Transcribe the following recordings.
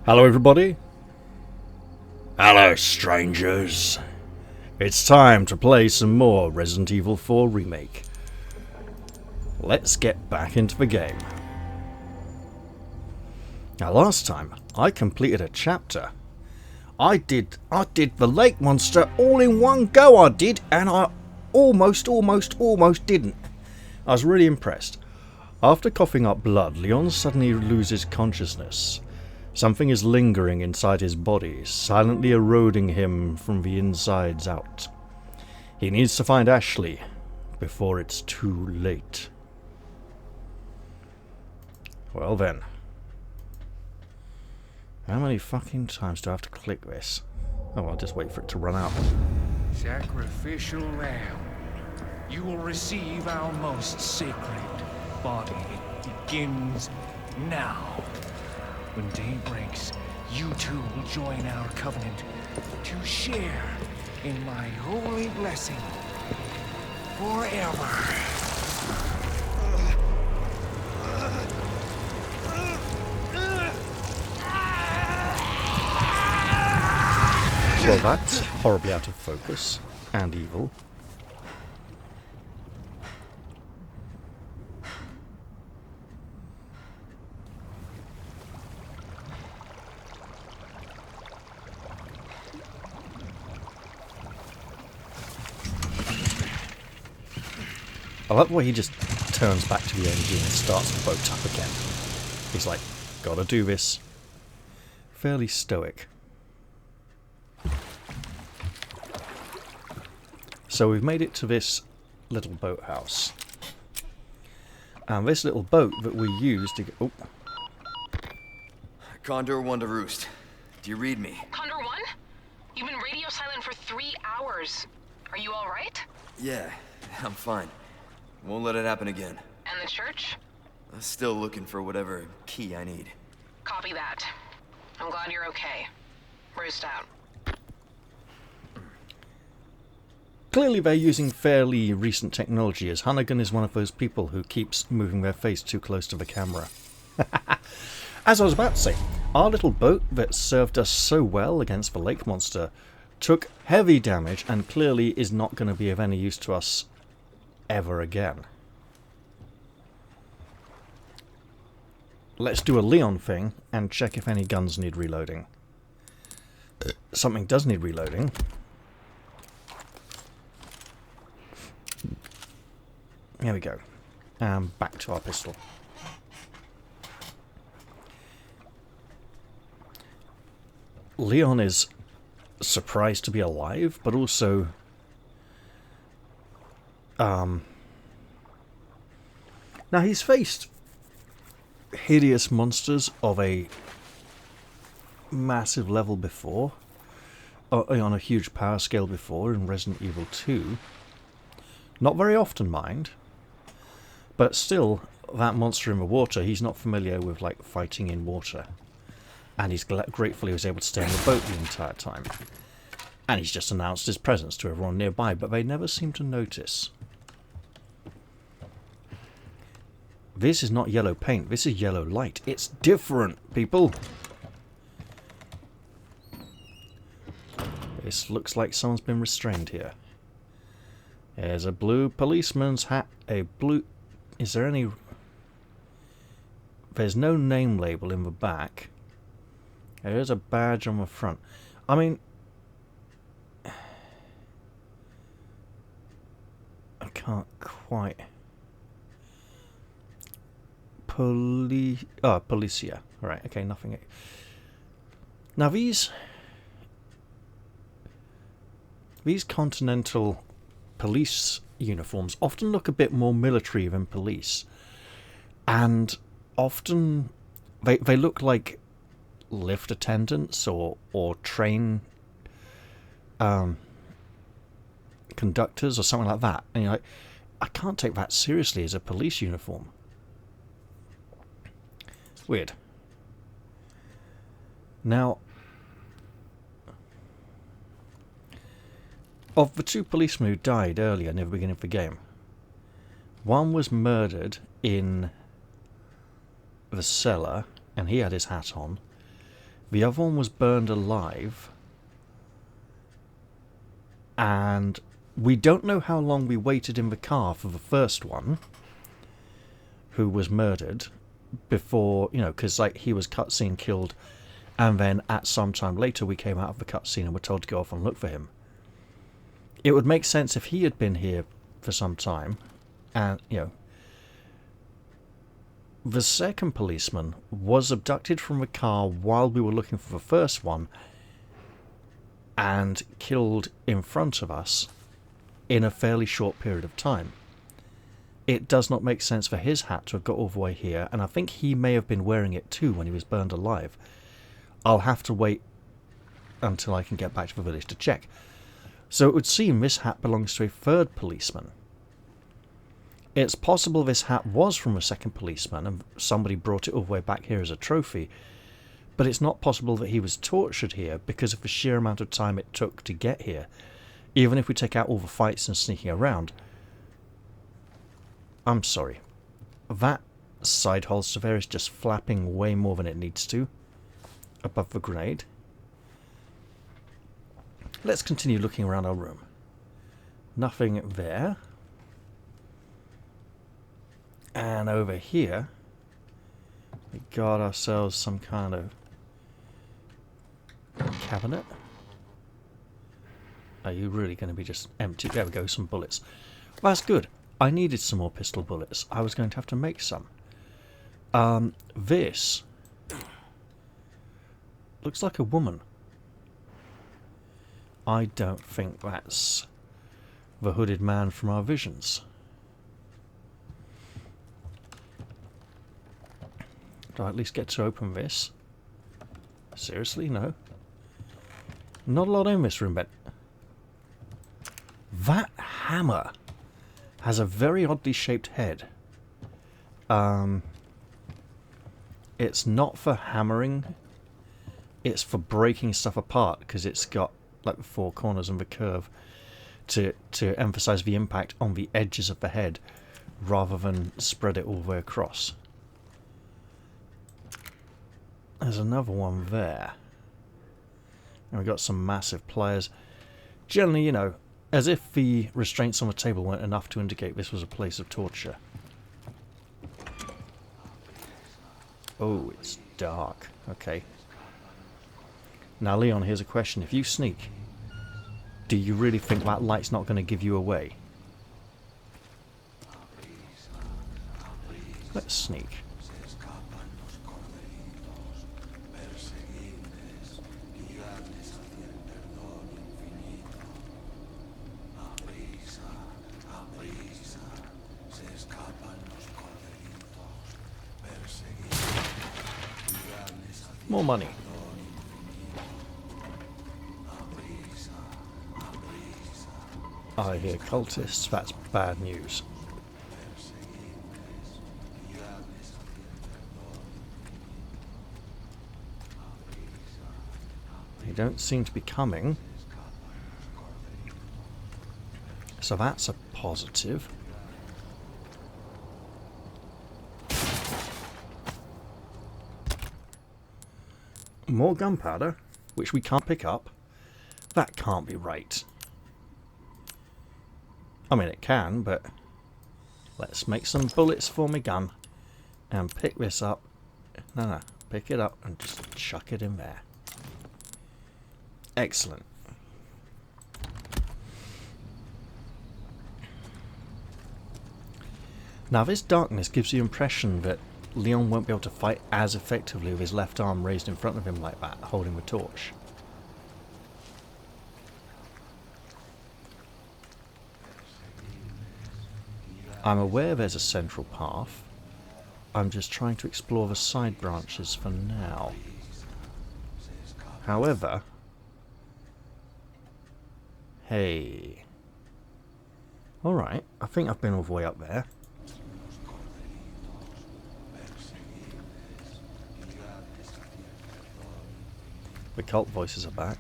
Hello everybody. Hello strangers. It's time to play some more Resident Evil 4 Remake. Let's get back into the game. Now last time I completed a chapter. I did the lake monster all in one go, I did, and I almost didn't. I was really impressed. After coughing up blood, Leon suddenly loses consciousness. Something is lingering inside his body, silently eroding him from the insides out. He needs to find Ashley before it's too late. Well then. How many fucking times do I have to click this? Oh, I'll just wait for it to run out. Sacrificial lamb, you will receive our most sacred body. It begins now. When day breaks, you two will join our covenant to share in my holy blessing forever. Well, that's horribly out of focus and evil. I love the way he just turns back to the engine and starts the boat up again. He's like, gotta do this. Fairly stoic. So we've made it to this little boathouse. And this little boat that we use to get... Oh. Condor 1 to Roost. Do you read me? Condor 1? You've been radio silent for 3 hours. Are you alright? Yeah, I'm fine. Won't let it happen again. And the church? I'm still looking for whatever key I need. Copy that. I'm glad you're okay. Roost out. Clearly they're using fairly recent technology, as Hunnigan is one of those people who keeps moving their face too close to the camera. As I was about to say, our little boat that served us so well against the lake monster took heavy damage and clearly is not going to be of any use to us ever again. Let's do a Leon thing and check if any guns need reloading. Something does need reloading. Here we go. And back to our pistol. Leon is surprised to be alive, but also now he's faced hideous monsters of a massive level before, on a huge power scale before in Resident Evil 2. Not very often, mind, but still, that monster in the water, he's not familiar with like fighting in water, and he's grateful he was able to stay on the boat the entire time. And he's just announced his presence to everyone nearby, but they never seem to notice. This is not yellow paint, this is yellow light. It's different, people! This looks like someone's been restrained here. There's a blue policeman's hat, a blue... Is there any... There's no name label in the back. There is a badge on the front. I mean... I can't quite... Policia. Right, okay, nothing. Now these continental police uniforms often look a bit more military than police. And often they look like lift attendants or train conductors or something like that. And you're like, I can't take that seriously as a police uniform. Weird. Now, of the two policemen who died earlier near the beginning of the game, one was murdered in the cellar, and he had his hat on. The other one was burned alive. And we don't know how long we waited in the car for the first one, who was murdered, before, you know, because like he was cutscene killed, and then at some time later we came out of the cutscene and were told to go off and look for him. It would make sense if he had been here for some time, and, you know, the second policeman was abducted from the car while we were looking for the first one, and killed in front of us in a fairly short period of time. It does not make sense for his hat to have got all the way here, and I think he may have been wearing it too when he was burned alive. I'll have to wait until I can get back to the village to check. So it would seem this hat belongs to a third policeman. It's possible this hat was from a second policeman and somebody brought it all the way back here as a trophy, but it's not possible that he was tortured here because of the sheer amount of time it took to get here. Even if we take out all the fights and sneaking around. I'm sorry. That side holster there is just flapping way more than it needs to above the grenade. Let's continue looking around our room. Nothing there. And over here, we got ourselves some kind of cabinet. Are you really going to be just empty? There we go, some bullets. Well, that's good. I needed some more pistol bullets. I was going to have to make some. This looks like a woman. I don't think that's the hooded man from our visions. Do I at least get to open this? Seriously? No. Not a lot in this room, but that hammer has a very oddly shaped head. It's not for hammering. It's for breaking stuff apart, because it's got like the four corners and the curve to emphasize the impact on the edges of the head rather than spread it all the way across. There's another one there. And we've got some massive pliers. Generally, you know, as if the restraints on the table weren't enough to indicate this was a place of torture. Oh, it's dark. Okay. Now, Leon, here's a question. If you sneak, do you really think that light's not going to give you away? Let's sneak. More money. I hear cultists. That's bad news. They don't seem to be coming. So that's a positive. More gunpowder, which we can't pick up. That can't be right. I mean, it can, but let's make some bullets for my gun and pick this up. No, pick it up and just chuck it in there. Excellent. Now, this darkness gives the impression that Leon won't be able to fight as effectively with his left arm raised in front of him like that, holding the torch. I'm aware there's a central path. I'm just trying to explore the side branches for now. However... Hey... Alright, I think I've been all the way up there. The cult voices are back.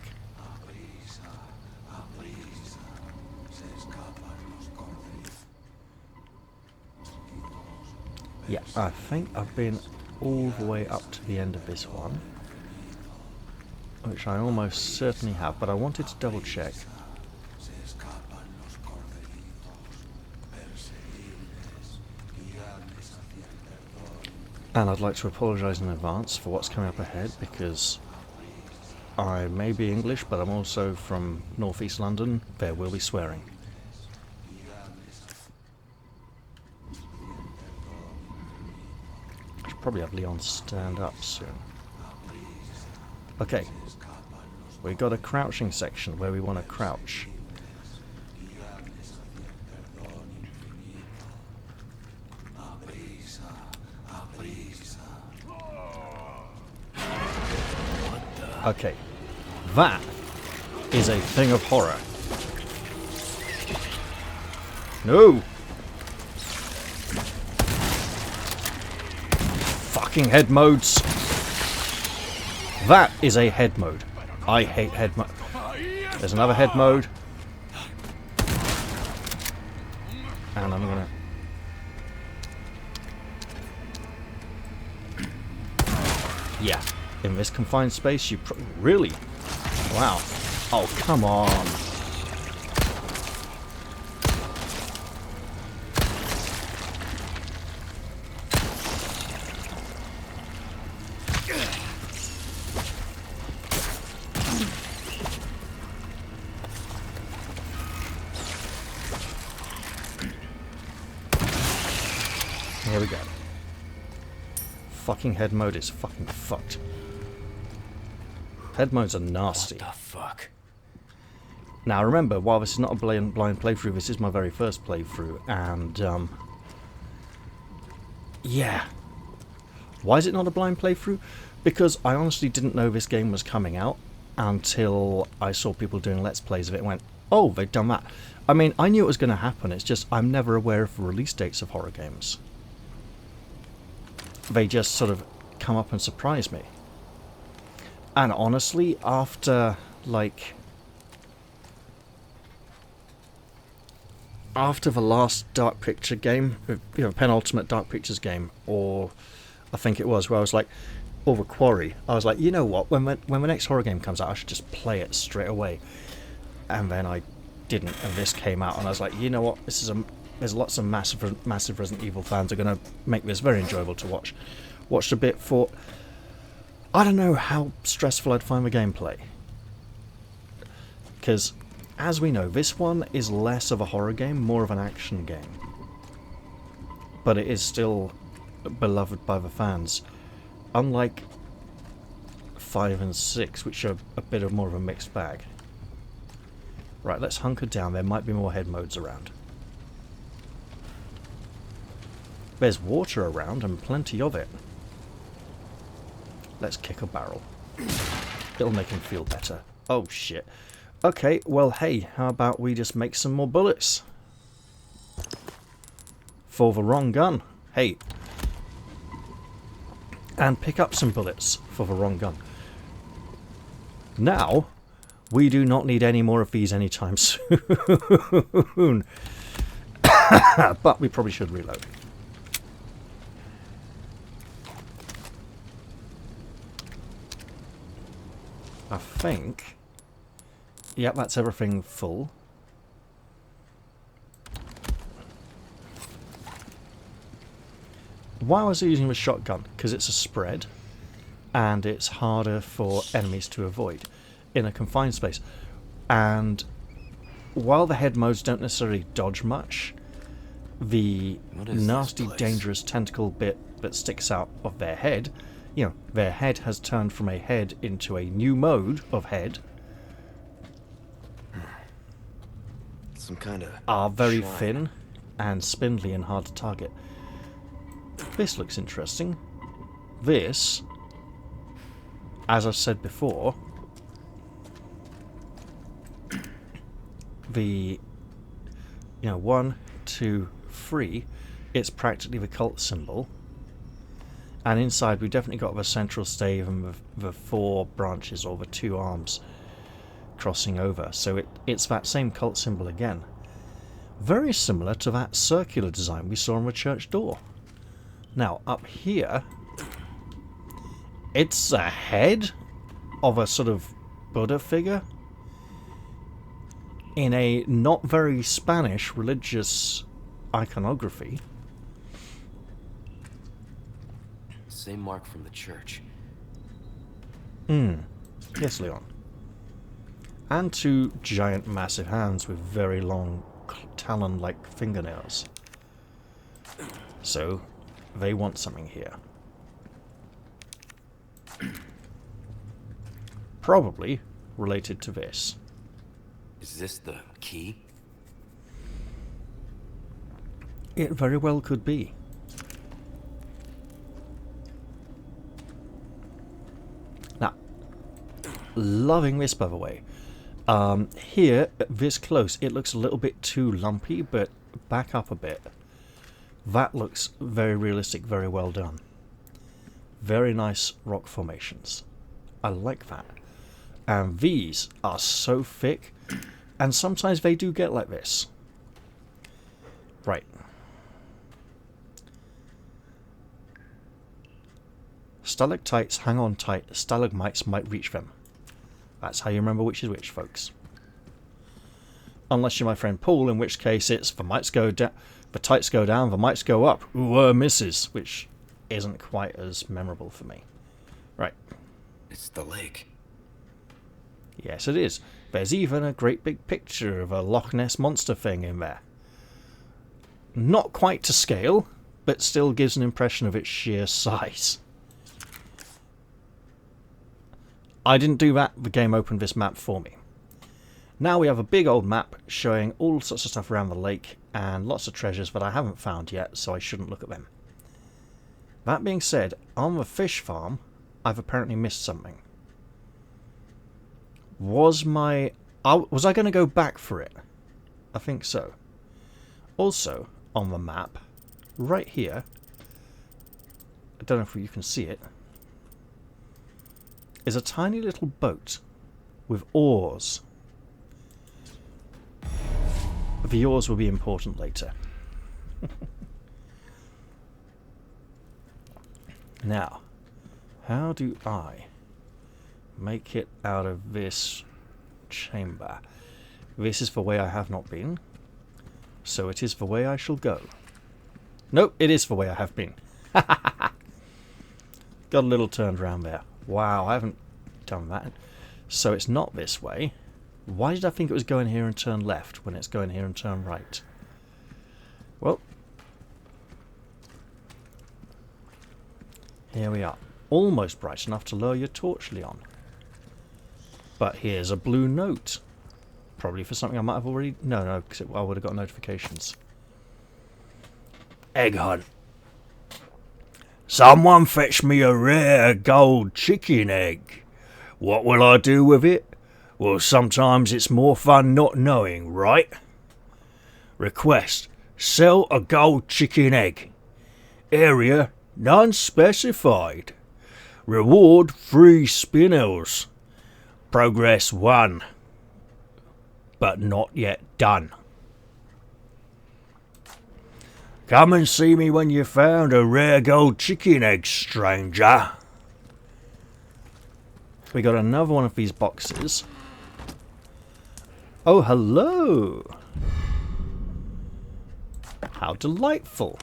Yeah, I think I've been all the way up to the end of this one. which I almost certainly have, but I wanted to double check. And I'd like to apologise in advance for what's coming up ahead, because I may be English, but I'm also from northeast London. There will be swearing. I should probably have Leon stand up soon. Okay, we got a crouching section where we want to crouch. Okay, that is a thing of horror. No! Fucking head modes. That is a head mode. I hate head mode. There's another head mode. And I'm gonna... Yeah. In this confined space, you really? Wow. Oh, come on. Here we go. Fucking head mode is fucking fucked. Head modes are nasty. What the fuck? Now remember, while this is not a blind playthrough, this is my very first playthrough, and yeah. Why is it not a blind playthrough? Because I honestly didn't know this game was coming out until I saw people doing Let's Plays of it and went, oh, they've done that. I mean, I knew it was going to happen, it's just I'm never aware of the release dates of horror games. They just sort of come up and surprise me. And honestly, after, like... After the last Dark Picture game, you know, penultimate Dark Pictures game, or I think it was, where I was like, or the Quarry, I was like, you know what, when the next horror game comes out, I should just play it straight away. And then I didn't, and this came out, and I was like, you know what, this is there's lots of massive Resident Evil fans are going to make this very enjoyable to watch. Watched a bit for... I don't know how stressful I'd find the gameplay. Because, as we know, this one is less of a horror game, more of an action game. But it is still beloved by the fans. Unlike 5 and 6, which are a bit of more of a mixed bag. Right, let's hunker down. There might be more head modes around. There's water around, and plenty of it. Let's kick a barrel. It'll make him feel better. Oh, shit. Okay, well, hey, how about we just make some more bullets? For the wrong gun. Hey. And pick up some bullets for the wrong gun. Now, we do not need any more of these anytime soon. But we probably should reload. I think... Yep, that's everything full. Why was I using the shotgun? Because it's a spread, and it's harder for enemies to avoid in a confined space. And while the head modes don't necessarily dodge much, the nasty, dangerous tentacle bit that sticks out of their head, you know, their head has turned from a head into a new mode of head, Some kind of are very shrine. thin and spindly and hard to target. This looks interesting. This, as I've said before, the 1, 2, 3, it's practically the cult symbol. And inside we've definitely got the central stave and the 4 branches, or the 2 arms, crossing over. So it's that same cult symbol again. Very similar to that circular design we saw on the church door. Now, up here, it's a head of a sort of Buddha figure in a not very Spanish religious iconography. Same mark from the church. Yes, Leon. And two giant massive hands with very long talon-like fingernails. So, they want something here. Probably related to this. Is this the key? It very well could be. Now, loving this, by the way. Here, this close, it looks a little bit too lumpy, but back up a bit. That looks very realistic, very well done. Very nice rock formations. I like that. And these are so thick, and sometimes they do get like this. Right. Stalactites hang on tight, stalagmites might reach them. That's how you remember which is which, folks. Unless you're my friend Paul, in which case it's the mites go down, the tights go down, the mites go up. Ooh, misses, which isn't quite as memorable for me. Right. It's the lake. Yes, it is. There's even a great big picture of a Loch Ness monster thing in there. Not quite to scale, but still gives an impression of its sheer size. I didn't do that, the game opened this map for me. Now we have a big old map showing all sorts of stuff around the lake and lots of treasures that I haven't found yet, so I shouldn't look at them. That being said, on the fish farm, I've apparently missed something. Was I going to go back for it? I think so. Also, on the map, right here, I don't know if you can see it, is a tiny little boat with oars. The oars will be important later. Now, how do I make it out of this chamber? This is the way I have not been, so it is the way I shall go. Nope, it is the way I have been. Got a little turned around there. Wow, I haven't done that. So it's not this way. Why did I think it was going here and turn left when it's going here and turn right? Well, here we are. Almost bright enough to lower your torch, Leon. But here's a blue note. Probably for something I might have already... No, because I would have got notifications. Egg hunt. Someone fetch me a rare gold chicken egg. What will I do with it? Well, sometimes it's more fun not knowing, right? Request. Sell a gold chicken egg. Area none specified. Reward 3 spinels. Progress 1. But not yet done. Come and see me when you found a rare gold chicken egg, stranger. We got another one of these boxes. Oh, hello. How delightful.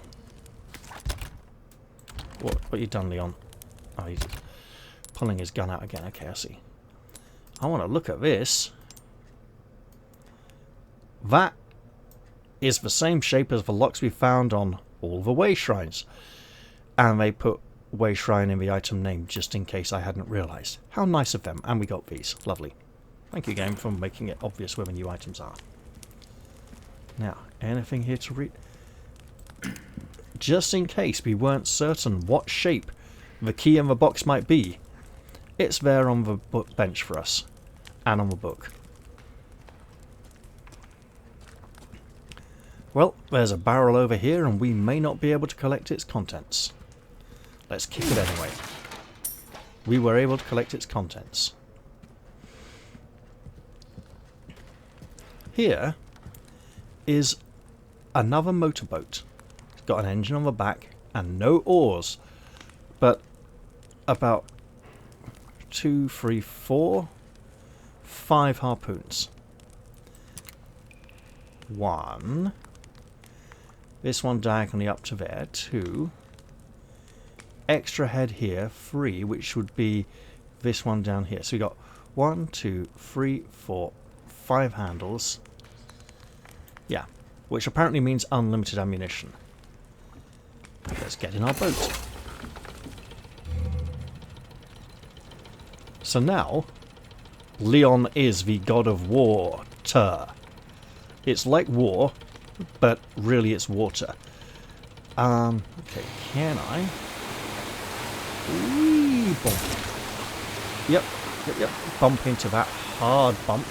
What you done, Leon? Oh, he's pulling his gun out again. Okay, I see. I want to look at this. That is the same shape as the locks we found on all the way shrines. And they put way shrine in the item name just in case I hadn't realised. How nice of them. And we got these. Lovely. Thank you, game, for making it obvious where the new items are. Now, anything here to read? Just in case we weren't certain what shape the key in the box might be, it's there on the bench for us. And on the book. Well, there's a barrel over here and we may not be able to collect its contents. Let's kick it anyway. We were able to collect its contents. Here is another motorboat. It's got an engine on the back and no oars, but about 2, 3, 4, 5 harpoons. 1. This one diagonally up to there. 2. Extra head here. 3, which would be this one down here. So we got 1, 2, 3, 4, 5 handles. Yeah, which apparently means unlimited ammunition. Let's get in our boat. So now, Leon is the god of War-Ter. It's like war, but really it's water. Okay, can I? Whee, bump. Yep, bump into that hard bump.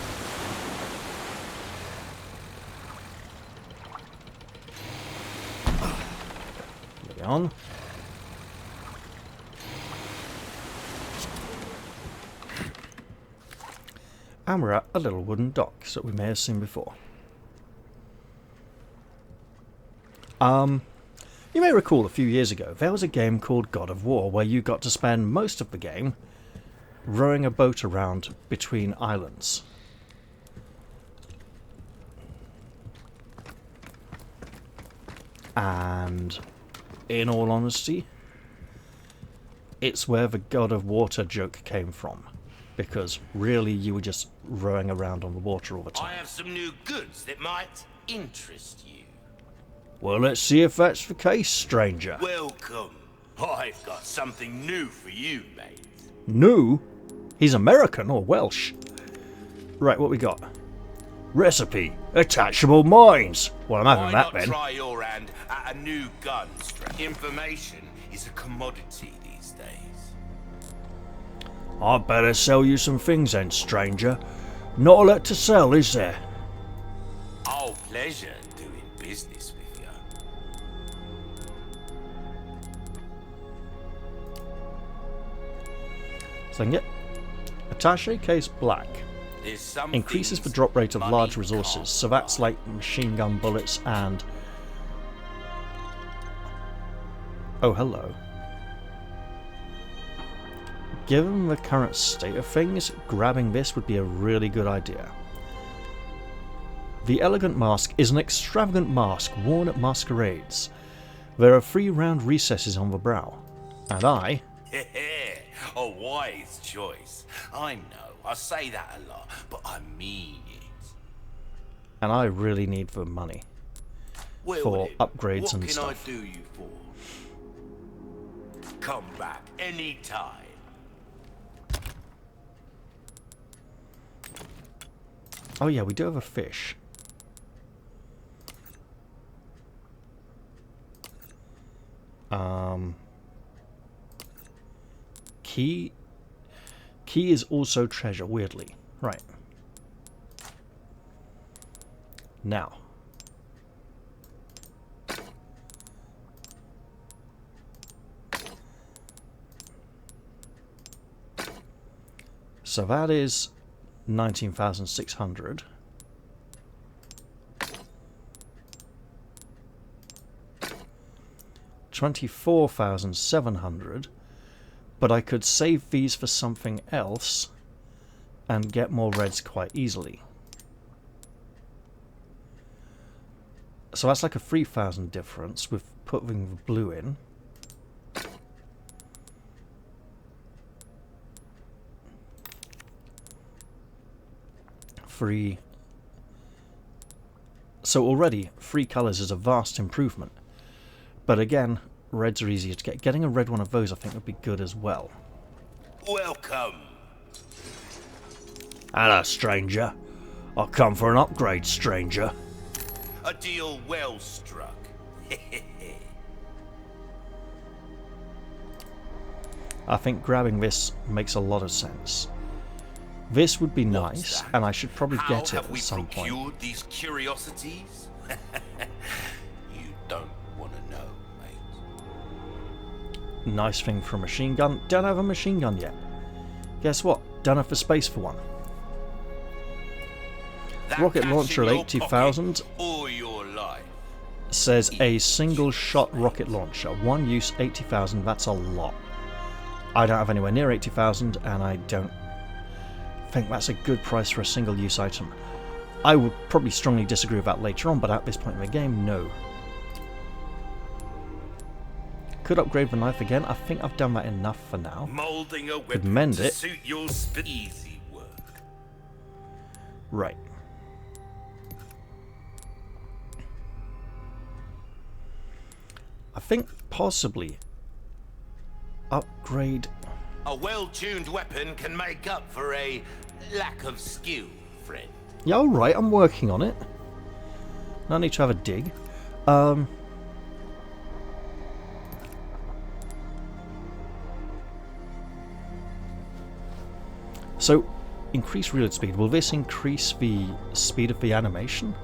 On. And we're at a little wooden dock that we may have seen before. You may recall a few years ago there was a game called God of War where you got to spend most of the game rowing a boat around between islands. And in all honesty, it's where the God of Water joke came from. Because really you were just rowing around on the water all the time. I have some new goods that might interest you. Well, let's see if that's the case, stranger. Welcome. I've got something new for you, mate. New? He's American or Welsh? Right, what we got? Recipe: attachable mines. Well, I'm having that then. Why not try your hand at a new gun strap? Information is a commodity these days. I'd better sell you some things then, stranger. Not a lot to sell, is there? Oh, pleasure doing business with you. So I can get attaché case black. Increases the drop rate of large resources, so that's like machine gun bullets and... Oh, hello. Given the current state of things, grabbing this would be a really good idea. The elegant mask is an extravagant mask worn at masquerades. There are 3 round recesses on the brow. And I... A wise choice. I know, I say that a lot, but I mean it. And I really need the money. For upgrades and stuff. What can I do you for? Come back anytime. Oh yeah, we do have a fish. Key is also treasure, weirdly. Right. Now. So that is 19,600. $24,700, but I could save these for something else and get more reds quite easily. So that's like a 3,000 difference with putting the blue in. Free. So already 3 colours is a vast improvement. But again, reds are easier to get. Getting a red one of those I think would be good as well. Welcome. Hello, stranger. I've come for an upgrade, stranger. A deal well struck. I think grabbing this makes a lot of sense. This would be nice, and I should probably get it at some point. How have we procured these curiosities? You don't want to know, mate. Nice thing for a machine gun. Don't have a machine gun yet. Guess what? Don't have the space for one. Rocket launcher at 80,000 all your life. says a single shot rocket launcher. One use 80,000, that's a lot. I don't have anywhere near 80,000, and I don't think that's a good price for a single-use item. I would probably strongly disagree with that later on, but at this point in the game, no. Could upgrade the knife again. I think I've done that enough for now. Molding a Could weapon mend to it. suit your easy work. Right. I think possibly upgrade. A well-tuned weapon can make up for a lack of skill, friend. Yeah, alright, I'm working on it. No need to have a dig. So, increase reload speed. Will this increase the speed of the animation?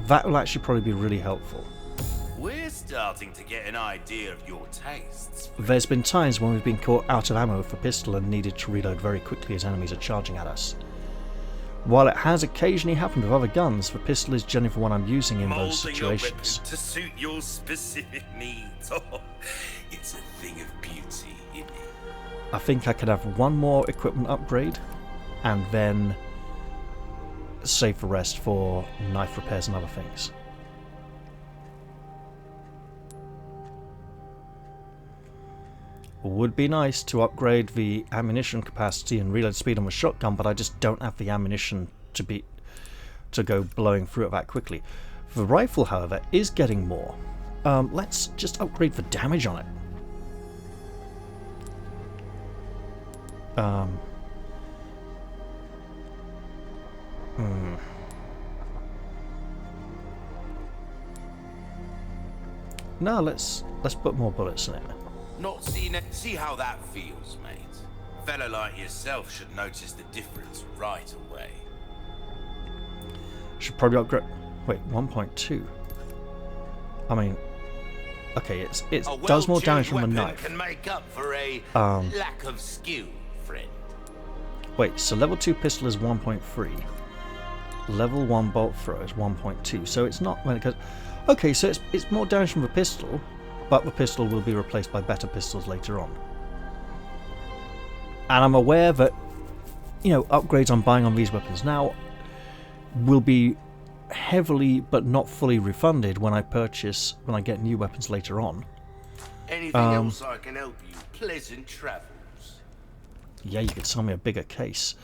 That will actually probably be really helpful. We're starting to get an idea of your tastes. There's been times when we've been caught out of ammo for pistol and needed to reload very quickly as enemies are charging at us. While it has occasionally happened with other guns, the pistol is generally the one I'm using in those situations. To suit your specific needs. Oh, it's a thing of beauty, isn't it? I think I could have one more equipment upgrade and then save the rest for knife repairs and other things. Would be nice to upgrade the ammunition capacity and reload speed on the shotgun, but I just don't have the ammunition to go blowing through it that quickly. The rifle, however, is getting more. Let's just upgrade the damage on it. No, let's put more bullets in it. Not seen it. See how that feels, mate. A fella like yourself should notice the difference right away. Should probably upgrade. Wait, 1.2. I mean, okay, it does more damage from the knife. Can make up for a lack of skill, friend. Wait, so level 2 pistol is 1.3. Level 1 bolt throw is 1.2. So it's not when it goes. Okay, so it's more damage from the pistol, but the pistol will be replaced by better pistols later on. And I'm aware that, you know, upgrades I'm buying on these weapons now will be heavily but not fully refunded when I get new weapons later on. Anything else I can help you? Pleasant travels. Yeah, you could sell me a bigger case.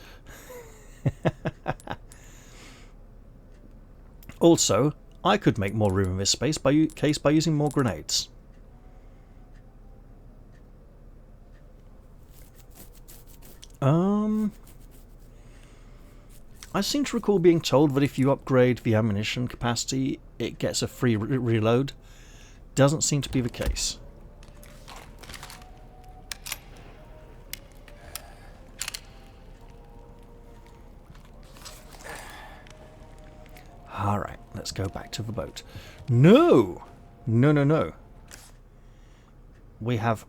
Also, I could make more room in this space by using more grenades. I seem to recall being told that if you upgrade the ammunition capacity, it gets a free reload. Doesn't seem to be the case. Alright, let's go back to the boat. No! No, no, no. We have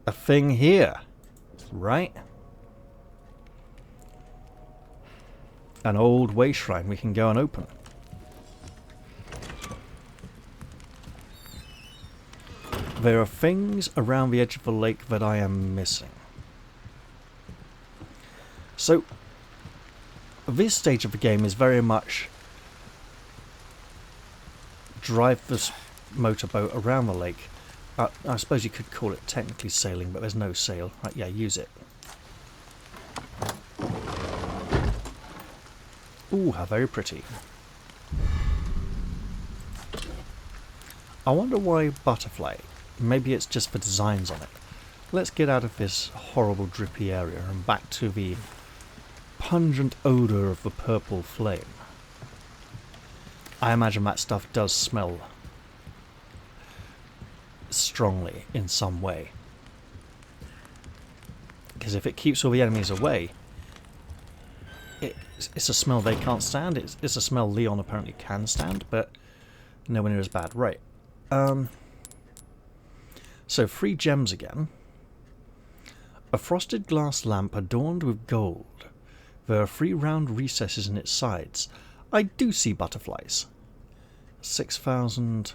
a thing here, right? An old way shrine we can go and open. There are things around the edge of the lake that I am missing. So, this stage of the game is very much drive this motorboat around the lake. I suppose you could call it technically sailing, but there's no sail. Right, yeah, use it. Ooh, how very pretty. I wonder why butterfly. Maybe it's just the designs on it. Let's get out of this horrible drippy area and back to the pungent odour of the purple flame. I imagine that stuff does smell strongly in some way. Because if it keeps all the enemies away, it's a smell they can't stand. It's a smell Leon apparently can stand, but nowhere near as bad. Right. So 3 gems again. A frosted glass lamp adorned with gold. There are 3 round recesses in its sides. I do see butterflies. 6,000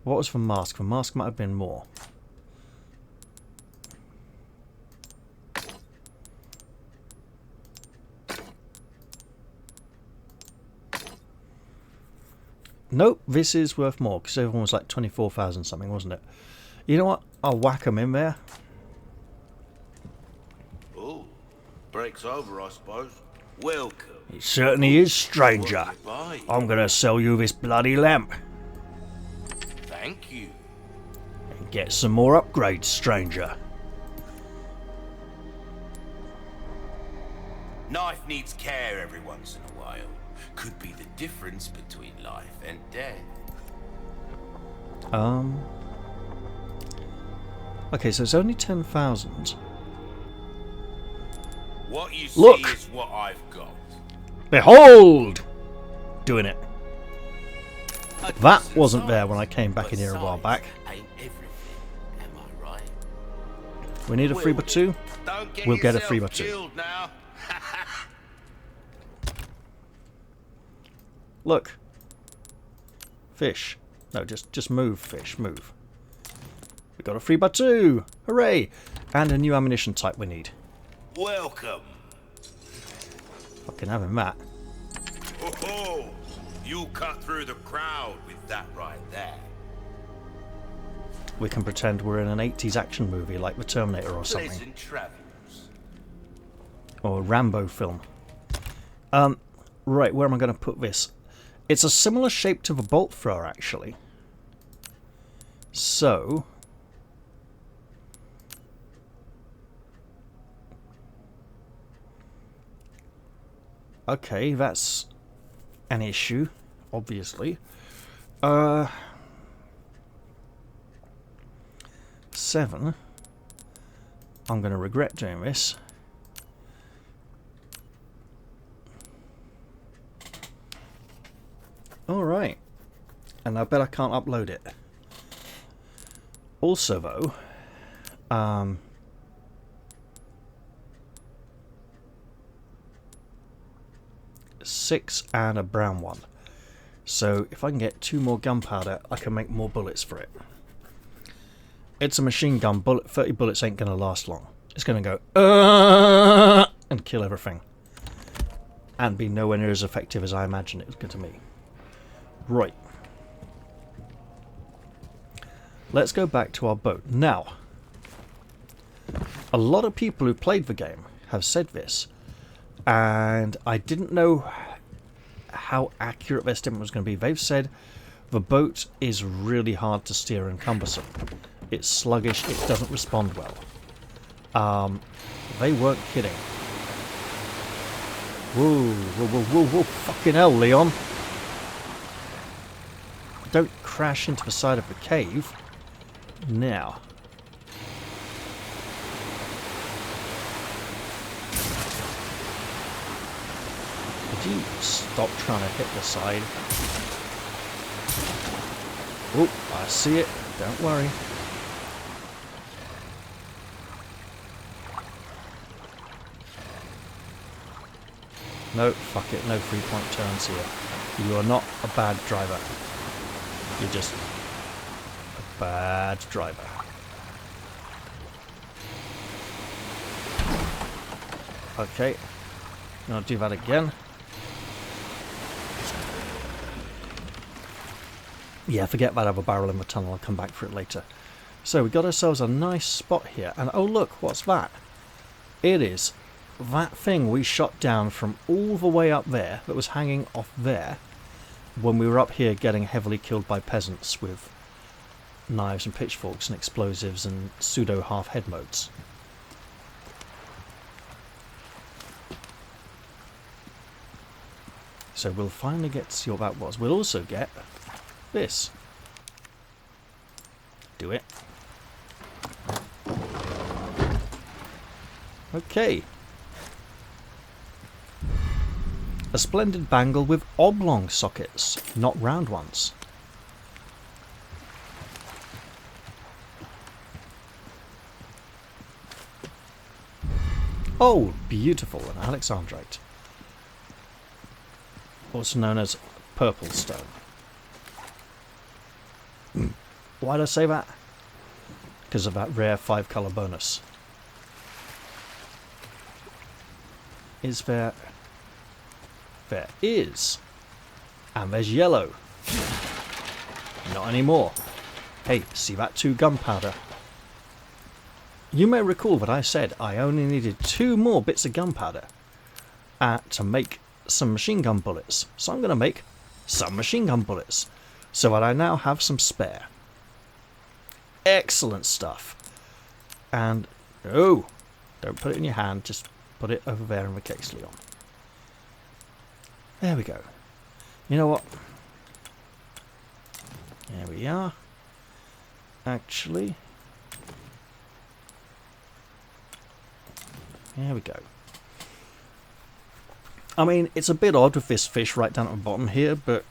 What was for mask? For mask might have been more. Nope, this is worth more, because everyone was like 24,000 something, wasn't it? You know what? I'll whack them in there. Oh, break's over, I suppose. Welcome. It certainly is, stranger. What do you buy? I'm gonna sell you this bloody lamp. Thank you. And get some more upgrades, stranger. Knife needs care every once in a while. Could be the difference between life and death. Okay, so it's only 10,000. What you see Look! is what I've got. Behold! Doing it. That wasn't there when I came back in here a while back. Ain't everything, am I right? We need a 3x2. Don't get We'll get a yourself 3x2. killed now. Look. Fish. No, just move, fish, move. We got a 3x2! Hooray! And a new ammunition type we need. Welcome. Fucking having that. Oh, you cut through the crowd with that right there. We can pretend we're in an 80s action movie like The Terminator or something. Pleasant travels. Or a Rambo film. Right, where am I going to put this? It's a similar shape to the bolt thrower, actually. So... okay, that's an issue, obviously. 7. I'm going to regret doing this. Alright. And I bet I can't upload it. Also, though, 6 and a brown one. So if I can get 2 more gunpowder, I can make more bullets for it. It's a machine gun. 30 bullets ain't going to last long. It's going to go and kill everything. And be nowhere near as effective as I imagine it's going to be. Right. Let's go back to our boat. Now, a lot of people who played the game have said this, and I didn't know how accurate their statement was going to be. They've said the boat is really hard to steer and cumbersome. It's sluggish, it doesn't respond well. They weren't kidding. Whoa, whoa, whoa, whoa, whoa, fucking hell, Leon. Don't crash into the side of the cave. Now. Could you stop trying to hit the side? Oh, I see it. Don't worry. No, fuck it. No 3-point turns here. You are not a bad driver. You're just a bad driver. Okay. Now do that again. Yeah, forget that other barrel in the tunnel. I'll come back for it later. So we got ourselves a nice spot here. And oh look, what's that? It is that thing we shot down from all the way up there that was hanging off there when we were up here getting heavily killed by peasants with knives and pitchforks and explosives and pseudo half head modes. So we'll finally get to see what that was. We'll also get this. Do it. Okay. A splendid bangle with oblong sockets, not round ones. Oh, beautiful, an alexandrite. Also known as purple stone. Why did I say that? Because of that rare 5-colour bonus. Is there... There is. And there's yellow. Not anymore. Hey, see that 2 gunpowder? You may recall that I said I only needed 2 more bits of gunpowder to make some machine gun bullets. So I'm going to make some machine gun bullets so that I now have some spare. Excellent stuff. And, oh, don't put it in your hand, just put it over there in the case, Leon. There we go. You know what? There we are. Actually, there we go. I mean, it's a bit odd with this fish right down at the bottom here, but...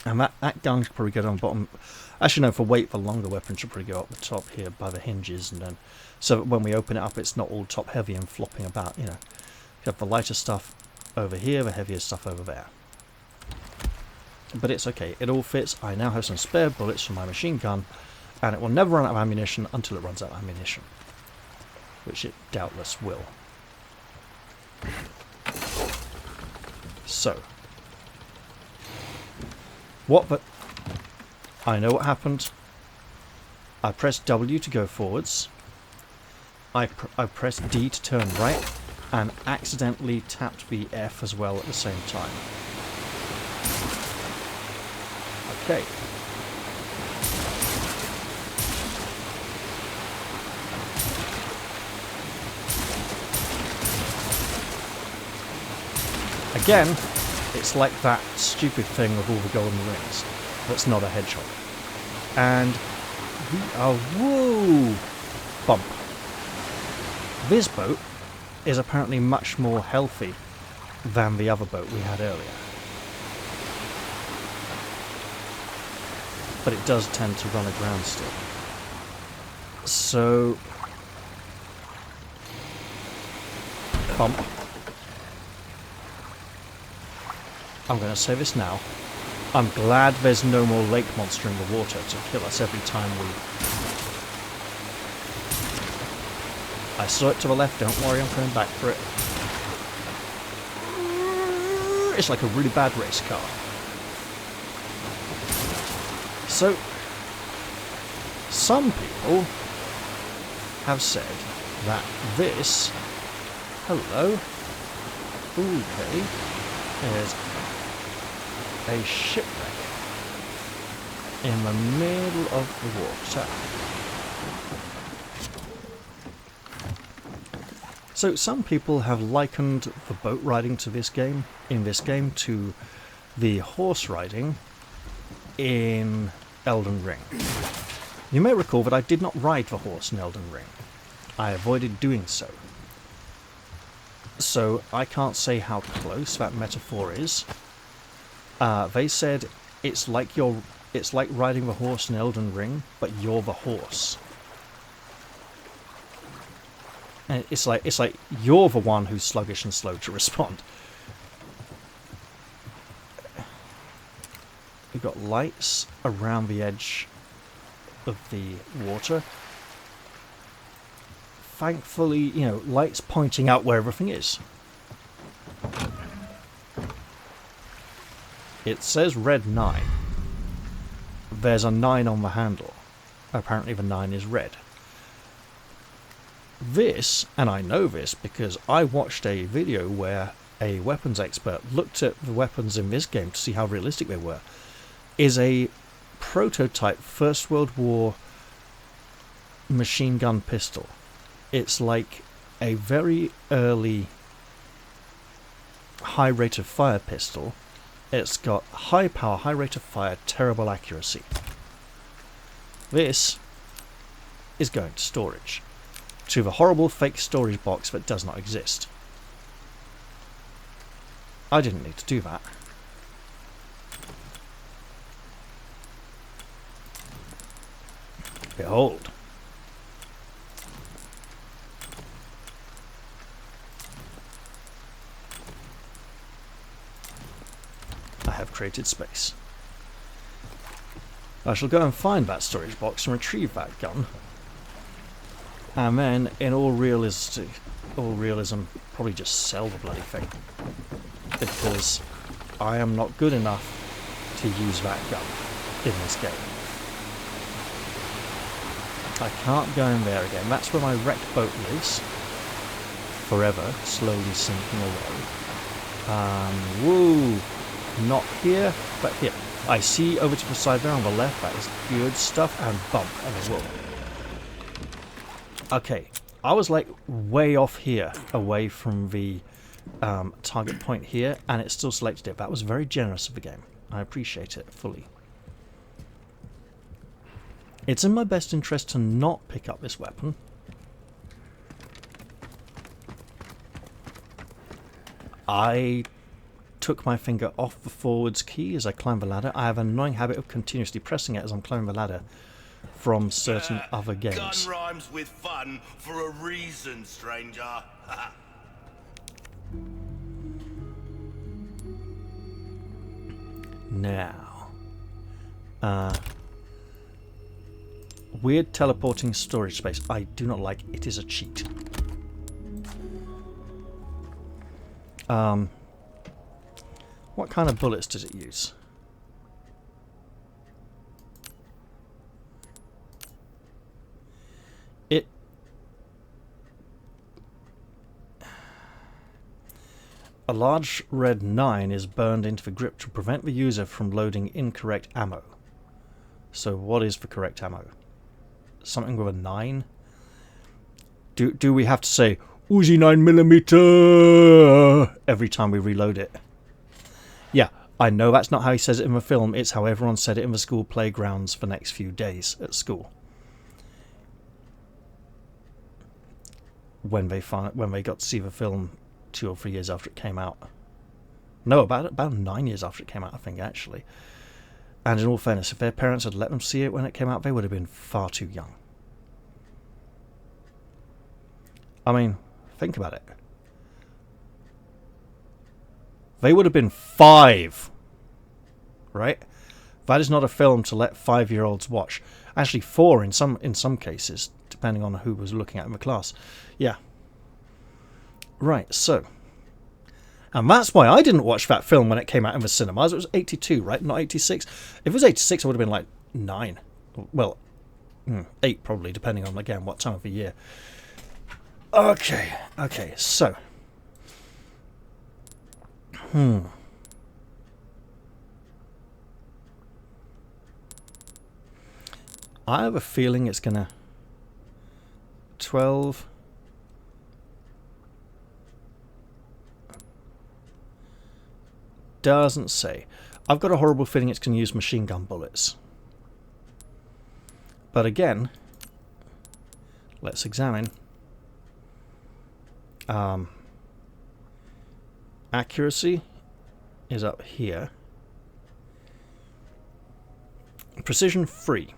And that gun should probably go down the bottom. Actually, no, for weight, the longer weapon should probably go up the top here by the hinges, and then... So that when we open it up, it's not all top-heavy and flopping about, you know. You have the lighter stuff over here, the heavier stuff over there. But it's okay, it all fits. I now have some spare bullets for my machine gun, and it will never run out of ammunition until it runs out of ammunition. Which it doubtless will. So. What the... I know what happened. I pressed W to go forwards. I pressed D to turn right, and accidentally tapped the F as well at the same time. Okay. Again, it's like that stupid thing with all the golden rings. That's not a hedgehog. And we are... Whoa! Bump. This boat is apparently much more healthy than the other boat we had earlier. But it does tend to run aground still. So... Bump. I'm going to say this now. I'm glad there's no more lake monster in the water to kill us every time we... I saw it to the left, don't worry, I'm coming back for it. It's like a really bad race car. So, some people have said that this... Hello. Okay. There's a shipwreck in the middle of the water. So some people have likened the boat riding to this game, to the horse riding in Elden Ring. You may recall that I did not ride the horse in Elden Ring. I avoided doing so. So I can't say how close that metaphor is. They said it's like riding the horse in Elden Ring, but you're the horse. And it's like you're the one who's sluggish and slow to respond. We've got lights around the edge of the water. Thankfully, you know, lights pointing out where everything is. It says red 9. There's a 9 on the handle. Apparently the 9 is red. This, and I know this because I watched a video where a weapons expert looked at the weapons in this game to see how realistic they were, is a prototype First World War machine gun pistol. It's like a very early high rate of fire pistol. It's got high power, high rate of fire, terrible accuracy. This is going to storage. To the horrible fake storage box that does not exist. I didn't need to do that. Behold. I have created space. I shall go and find that storage box and retrieve that gun. And then, in all realism, probably just sell the bloody thing. Because I am not good enough to use that gun in this game. I can't go in there again. That's where my wrecked boat lives. Forever, slowly sinking away. Woo! Not here, but here. I see over to the side there on the left. That is good stuff. And bump. And a whoa. Okay. I was like way off here, away from the target point here, and it still selected it. That was very generous of the game. I appreciate it fully. It's in my best interest to not pick up this weapon. I took my finger off the forwards key as I climbed the ladder. I have an annoying habit of continuously pressing it as I'm climbing the ladder from certain other games. Gun rhymes with fun for a reason, stranger. Now, weird teleporting storage space. I do not like. It is a cheat. What kind of bullets does it use? A large red 9 is burned into the grip to prevent the user from loading incorrect ammo. So what is the correct ammo? Something with a 9? Do we have to say Uzi 9mm every time we reload it? Yeah, I know that's not how he says it in the film. It's how everyone said it in the school playgrounds for the next few days at school. When they got to see the film 2 or 3 years after it came out. No, about 9 years after it came out, I think, actually. And in all fairness, if their parents had let them see it when it came out, they would have been far too young. I mean, think about it. They would have been 5. Right? That is not a film to let 5-year-olds watch. Actually, 4 in some cases, depending on who was looking at in the class. Yeah. Right, so. And that's why I didn't watch that film when it came out in the cinemas. It was 82, right? Not 86. If it was 86, I would have been like 9. Well, 8 probably, depending on, again, what time of the year. Okay, so. I have a feeling it's gonna 12. Doesn't say. I've got a horrible feeling it's going to use machine gun bullets. But again, let's examine. Accuracy is up here. Precision 3.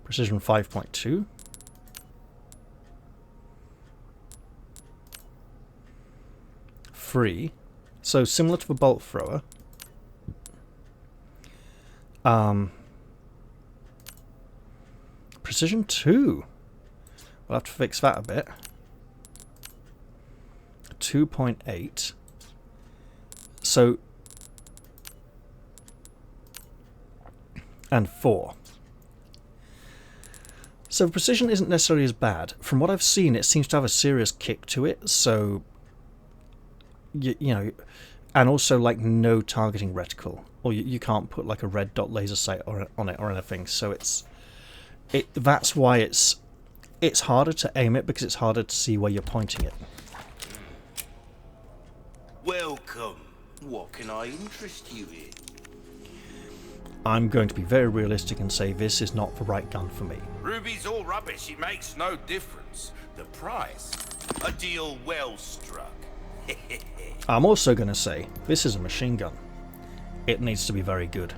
Precision 5.2. Free, so similar to the bolt thrower. Precision 2. We'll have to fix that a bit. 2.8. So, and 4. So precision isn't necessarily as bad. From what I've seen, it seems to have a serious kick to it. So. You know, and also like no targeting reticle, or you can't put like a red dot laser sight on it or anything. So that's why it's harder to aim it, because it's harder to see where you're pointing it. Welcome. What can I interest you in? I'm going to be very realistic and say this is not the right gun for me. Ruby's all rubbish. It makes no difference. The price, a deal well struck. I'm also going to say this is a machine gun. It needs to be very good.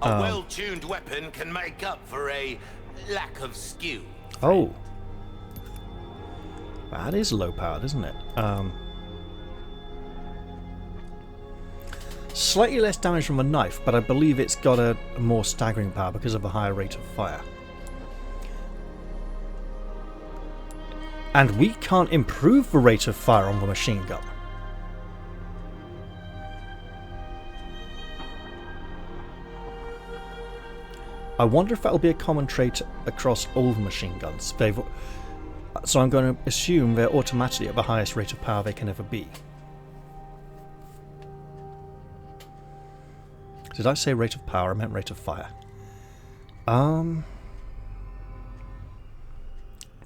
A well-tuned weapon can make up for a lack of skill. Oh. That is low-powered, isn't it? Slightly less damage from a knife, but I believe it's got a more staggering power because of a higher rate of fire. And we can't improve the rate of fire on the machine gun. I wonder if that'll be a common trait across all the machine guns. So I'm going to assume they're automatically at the highest rate of power they can ever be. Did I say rate of power? I meant rate of fire.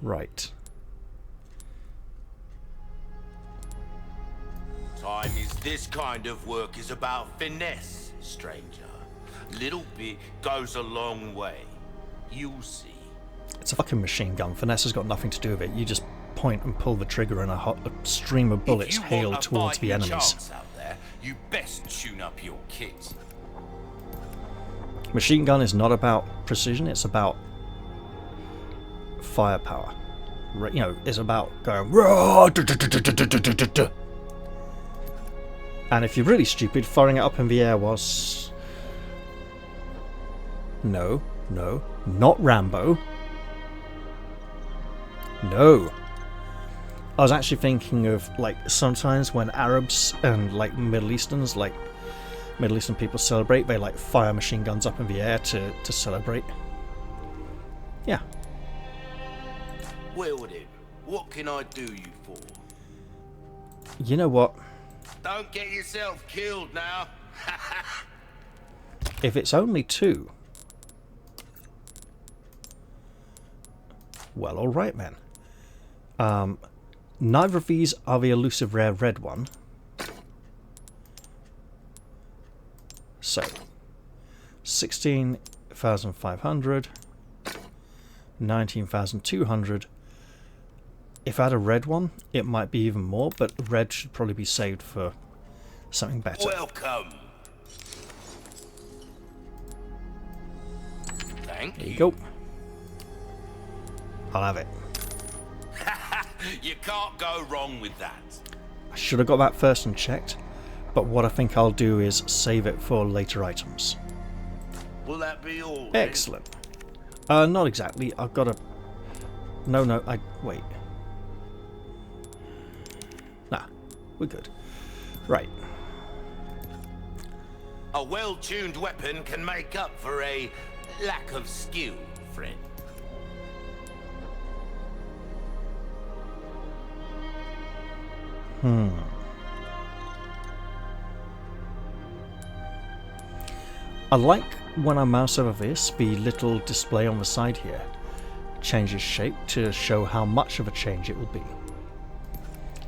Right. Time is this kind of work is about finesse, stranger. Little bit goes a long way. You'll see. It's a fucking machine gun. Finesse has got nothing to do with it. You just point and pull the trigger and a stream of bullets hail towards the enemies. Chance out there, you best tune up your kit. Machine gun is not about precision, it's about firepower. You know, it's about going raw. And if you're really stupid, firing it up in the air was... No, not Rambo. No. I was actually thinking of, like, sometimes when Arabs and, like, Middle Eastern people celebrate, they, like, fire machine guns up in the air to celebrate. Yeah. Well then, what can I do you for? You know what? Don't get yourself killed now. If it's only 2... Well, alright then. Neither of these are the elusive rare red one. So, 16,500, 19,200. If I had a red one, it might be even more, but red should probably be saved for something better. Welcome. Thank you. There you go. I'll have it. You can't go wrong with that. I should have got that first and checked, but what I think I'll do is save it for later items. Will that be all? Excellent. Not exactly. I've got a... No, wait. Nah, we're good. Right. A well-tuned weapon can make up for a lack of skill, friend. I like when I mouse over this, the little display on the side here changes shape to show how much of a change it will be.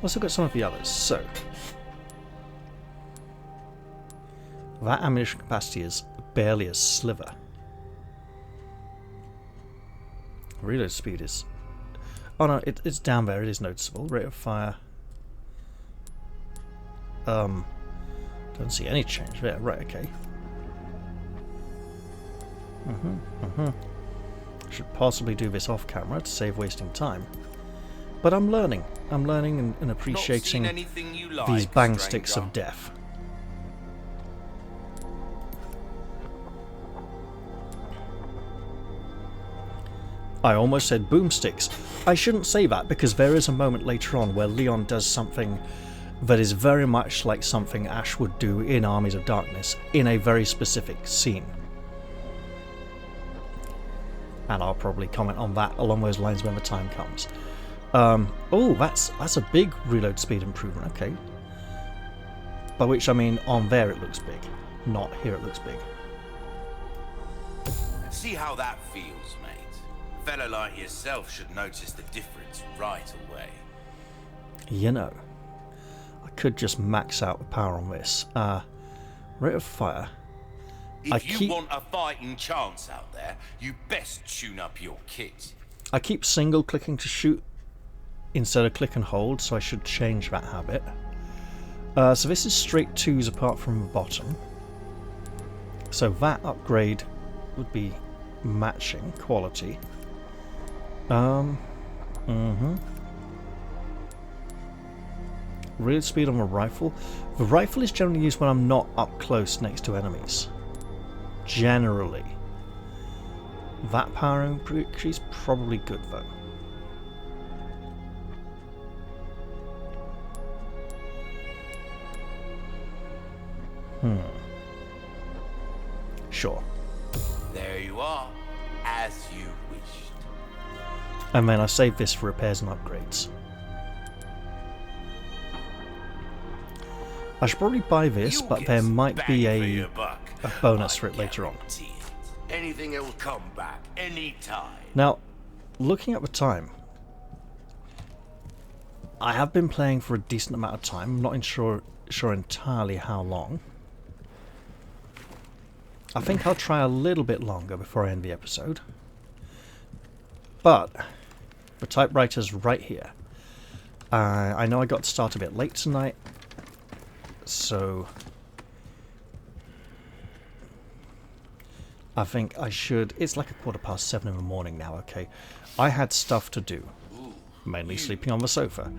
Let's look at some of the others. So, that ammunition capacity is barely a sliver. Reload speed is... Oh no, it's down there, it is noticeable. Rate of fire... don't see any change there. Right, okay. Should possibly do this off camera to save wasting time. But I'm learning. I'm learning and appreciating these bang sticks of death. I almost said boomsticks. I shouldn't say that because there is a moment later on where Leon does something that is very much like something Ash would do in Armies of Darkness in a very specific scene. And I'll probably comment on that along those lines when the time comes. Oh, that's a big reload speed improvement, okay. By which I mean on there it looks big, not here it looks big. See how that feels, mate. A fella like yourself should notice the difference right away. You know, I could just max out the power on this. Rate of fire. If you want a fighting chance out there, you best tune up your kit. I keep single clicking to shoot instead of click and hold, so I should change that habit. So this is straight 2s apart from the bottom. So that upgrade would be matching quality. Real speed on a rifle. The rifle is generally used when I'm not up close next to enemies. Generally. That power increase probably good though. Sure. There you are, as you wished. And then I save this for repairs and upgrades. I should probably buy this, You'll but get there some might be bang for a your buck. bonus I for it later on. guarantee it. Anything will come back anytime. Now, looking at the time, I have been playing for a decent amount of time. I'm not sure entirely how long. I think I'll try a little bit longer before I end the episode. But the typewriter's right here. I know I got to start a bit late tonight, so I think I should... It's like 7:15 in the morning now, okay. I had stuff to do, mainly sleeping on the sofa,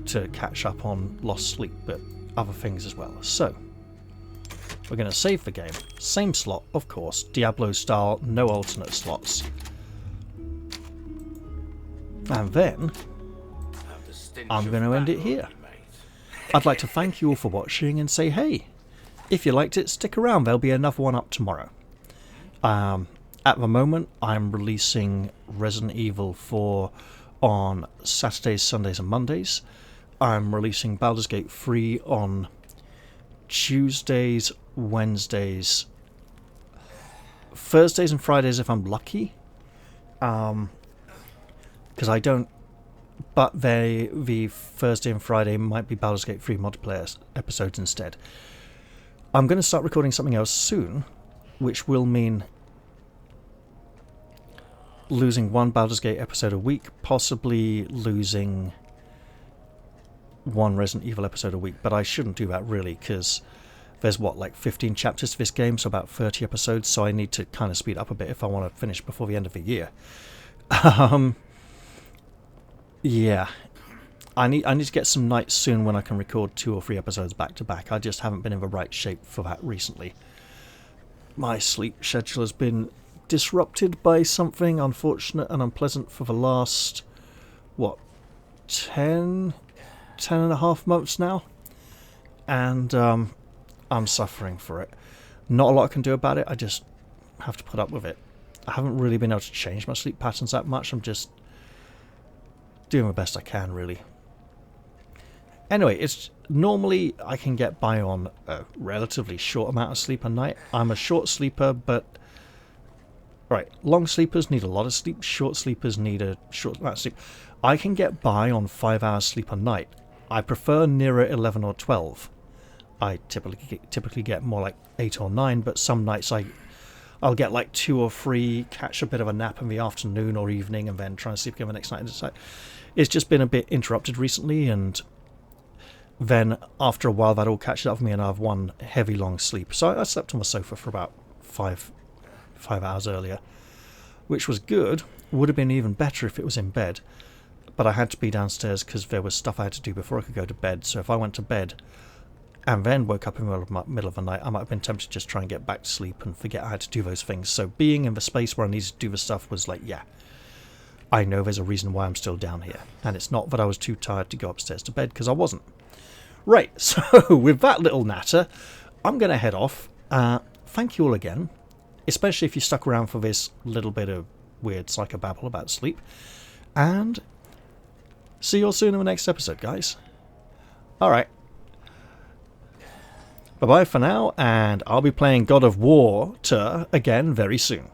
to catch up on lost sleep, but other things as well. So, we're going to save the game. Same slot, of course, Diablo style, no alternate slots. And then, I'm going to end it here. I'd like to thank you all for watching and say, hey, if you liked it, stick around, there'll be another one up tomorrow. At the moment, I'm releasing Resident Evil 4 on Saturdays, Sundays and Mondays. I'm releasing Baldur's Gate 3 on Tuesdays, Wednesdays, Thursdays and Fridays if I'm lucky. Because I don't... But the Thursday and Friday might be Baldur's Gate 3 multiplayer episodes instead. I'm going to start recording something else soon, which will mean losing one Baldur's Gate episode a week, possibly losing one Resident Evil episode a week, but I shouldn't do that really, because there's like 15 chapters to this game, so about 30 episodes, so I need to kind of speed up a bit if I want to finish before the end of the year. Yeah. I need to get some nights soon when I can record 2 or 3 episodes back to back. I just haven't been in the right shape for that recently. My sleep schedule has been disrupted by something unfortunate and unpleasant for the last, 10 and a half months now? And I'm suffering for it. Not a lot I can do about it, I just have to put up with it. I haven't really been able to change my sleep patterns that much, I'm just doing the best I can, really. Anyway, it's normally I can get by on a relatively short amount of sleep a night. I'm a short sleeper, but right, long sleepers need a lot of sleep, short sleepers need a short amount of sleep. I can get by on 5 hours sleep a night. I prefer nearer 11 or 12. I typically get more like 8 or 9, but some nights I'll get like 2 or 3, catch a bit of a nap in the afternoon or evening, and then try and sleep again the next night. It's just been a bit interrupted recently, and then after a while that all catches up with me and I have one heavy long sleep. So I slept on the sofa for about 5 hours earlier, which was good. Would have been even better if it was in bed, but I had to be downstairs because there was stuff I had to do before I could go to bed. So if I went to bed and then woke up in the middle of the night, I might have been tempted to just try and get back to sleep and forget I had to do those things. So being in the space where I needed to do the stuff was like, yeah, I know there's a reason why I'm still down here. And it's not that I was too tired to go upstairs to bed, because I wasn't. Right, so with that little natter, I'm going to head off. Thank you all again, especially if you stuck around for this little bit of weird psychobabble about sleep. And see you all soon in the next episode, guys. Alright. Bye-bye for now, and I'll be playing God of War-Ter again very soon.